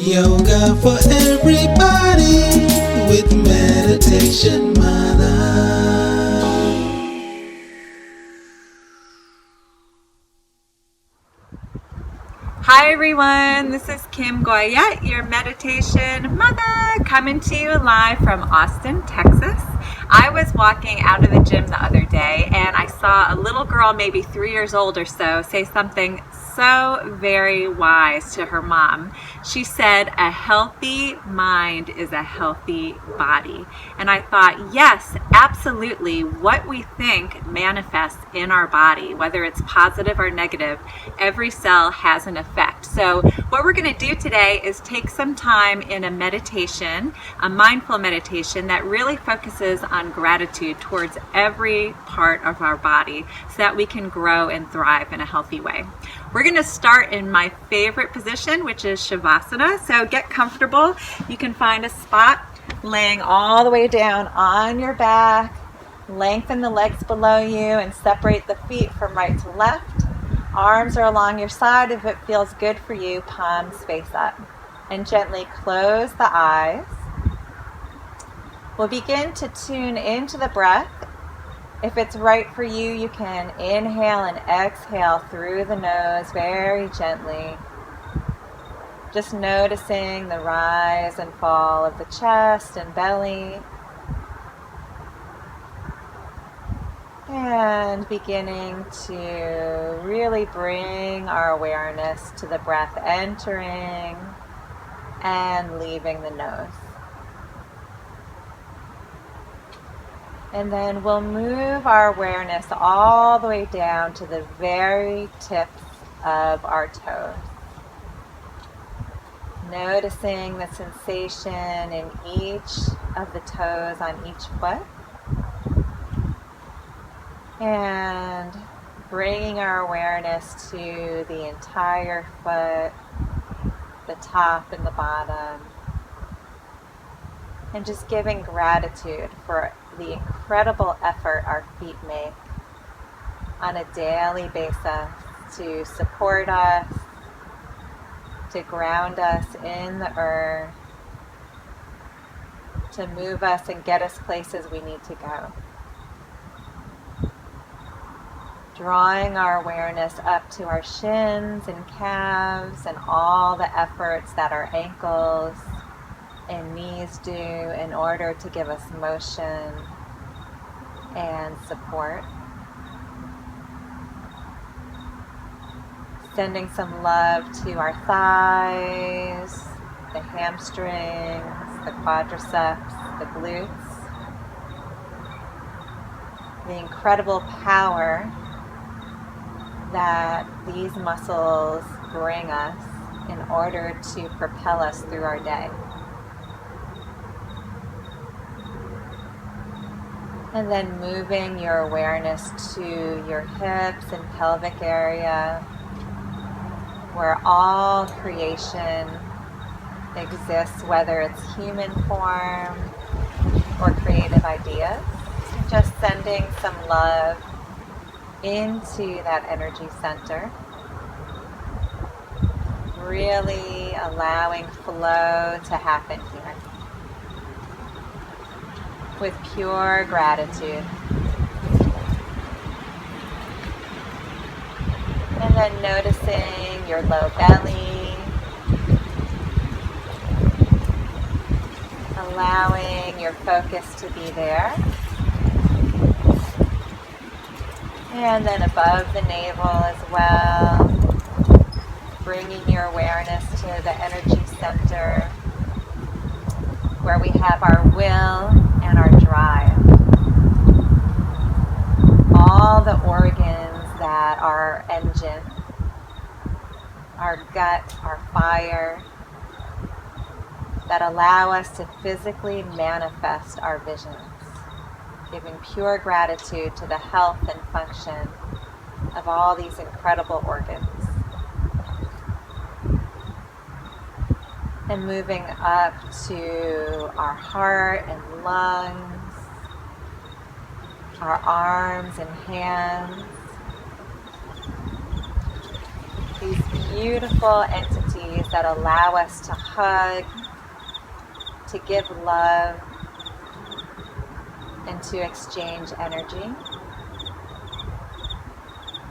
Yoga for everybody with Meditation Mutha. Hi everyone, this is Goyette, your Meditation Mother, coming to you live from Austin, Texas. I was walking out of the gym the other day and I saw a little girl, maybe 3 years old or so, say something so very wise to her mom. She said, "A healthy mind is a healthy body." And I thought, yes, absolutely. What we think manifests in our body, whether it's positive or negative, every cell has an effect. So what we're going to do today is take some time in a meditation, a mindful meditation that really focuses on gratitude towards every part of our body so that we can grow and thrive in a healthy way. We're going to start in my favorite position, which is Shavasana. So get comfortable. You can find a spot laying all the way down on your back. Lengthen the legs below you and separate the feet from right to left. Arms are along your side. If it feels good for you, palms face up. And gently close the eyes. We'll begin to tune into the breath. If it's right for you, you can inhale and exhale through the nose very gently. Just noticing the rise and fall of the chest and belly. And beginning to really bring our awareness to the breath entering and leaving the nose. And then we'll move our awareness all the way down to the very tips of our toes. Noticing the sensation in each of the toes on each foot. And bringing our awareness to the entire foot, the top and the bottom. And just giving gratitude for the incredible effort our feet make on a daily basis to support us, to ground us in the earth, to move us and get us places we need to go. Drawing our awareness up to our shins and calves and all the efforts that our ankles and knees do in order to give us motion and support. Sending some love to our thighs, the hamstrings, the quadriceps, the glutes. The incredible power that these muscles bring us in order to propel us through our day. And then moving your awareness to your hips and pelvic area, where all creation exists, whether it's human form or creative ideas. Just sending some love into that energy center. Really allowing flow to happen here. With pure gratitude. And then noticing your low belly. Allowing your focus to be there. And then above the navel as well. Bringing your awareness to the energy center where we have our will and our drive. All the organs that are our engine, our gut, our fire, that allow us to physically manifest our visions, giving pure gratitude to the health and function of all these incredible organs. And moving up to our heart and lungs, our arms and hands. These beautiful entities that allow us to hug, to give love, and to exchange energy.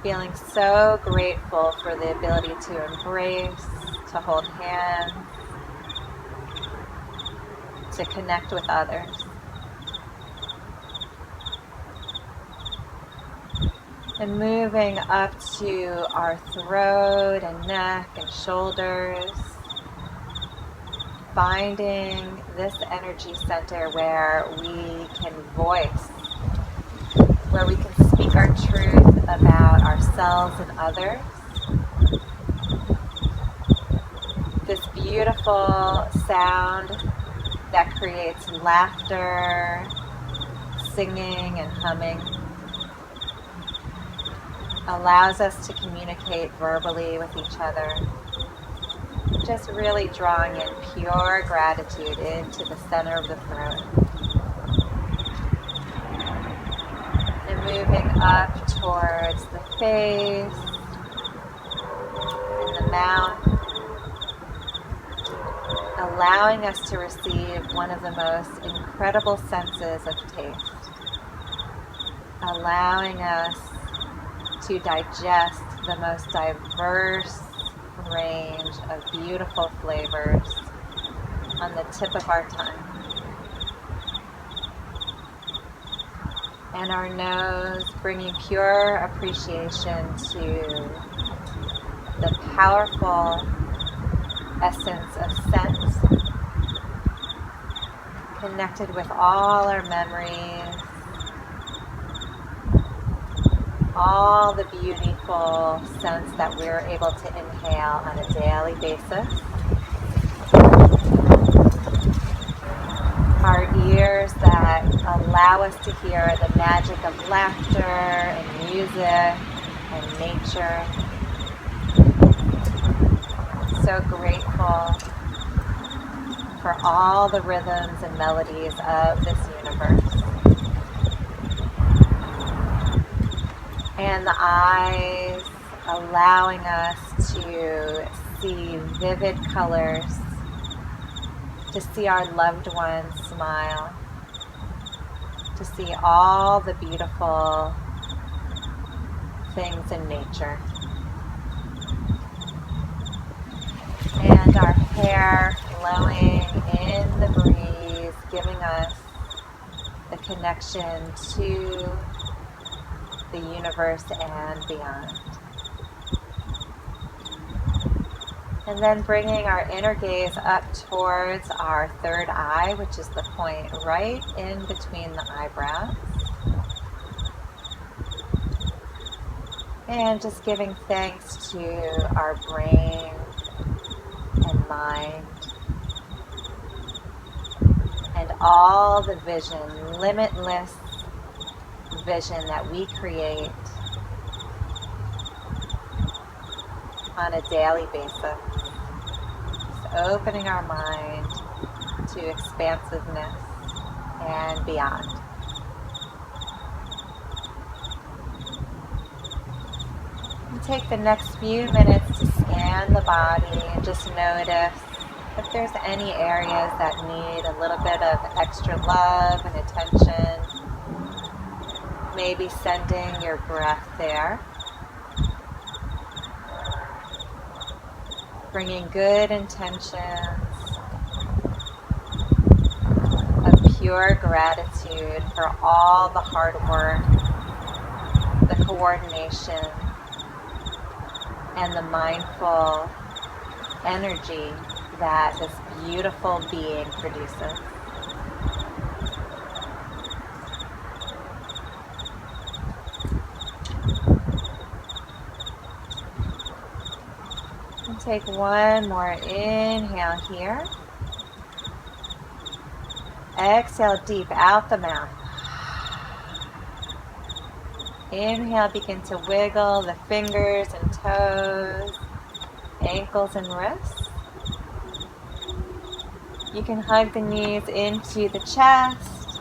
Feeling so grateful for the ability to embrace, to hold hands, to connect with others. And moving up to our throat and neck and shoulders, finding this energy center where we can voice, where we can speak our truth about ourselves and others. This beautiful sound that creates laughter, singing, and humming allows us to communicate verbally with each other. Just really drawing in pure gratitude into the center of the throat. And moving up towards the face and the mouth, allowing us to receive one of the most incredible senses of taste, allowing us to digest the most diverse range of beautiful flavors on the tip of our tongue. And our nose, bringing pure appreciation to the powerful essence of sense, connected with all our memories, all the beautiful scents that we're able to inhale on a daily basis. Our ears that allow us to hear the magic of laughter and music and nature. So grateful for all the rhythms and melodies of this universe. And the eyes, allowing us to see vivid colors, to see our loved ones smile, to see all the beautiful things in nature. And our hair flowing in the breeze, giving us the connection to the universe and beyond. And then bringing our inner gaze up towards our third eye, which is the point right in between the eyebrows. And just giving thanks to our brain and mind and all the vision, limitless vision that we create on a daily basis. So opening our mind to expansiveness and beyond. And take the next few minutes to scan the body and just notice if there's any areas that need a little bit of extra love and attention. Maybe sending your breath there. Bringing good intentions of pure gratitude for all the hard work, the coordination, and the mindful energy that this beautiful being produces. And take one more inhale here. Exhale deep out the mouth. Inhale, begin to wiggle the fingers and toes, ankles and wrists. You can hug the knees into the chest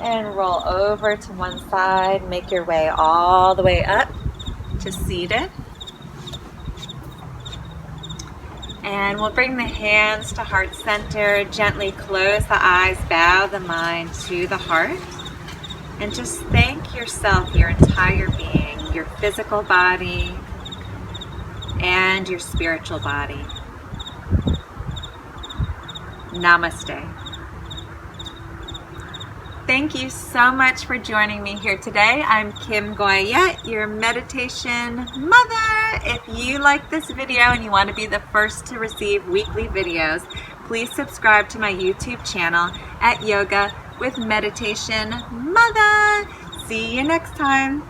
and roll over to one side. Make your way all the way up to seated. And we'll bring the hands to heart center, gently close the eyes, bow the mind to the heart, and just thank yourself, your entire being, your physical body and your spiritual body. Namaste. Thank you so much for joining me here today. I'm Kim Goyette, your meditation mother. If you like this video and you want to be the first to receive weekly videos, please subscribe to my YouTube channel at Yoga with Meditation Mutha. See you next time.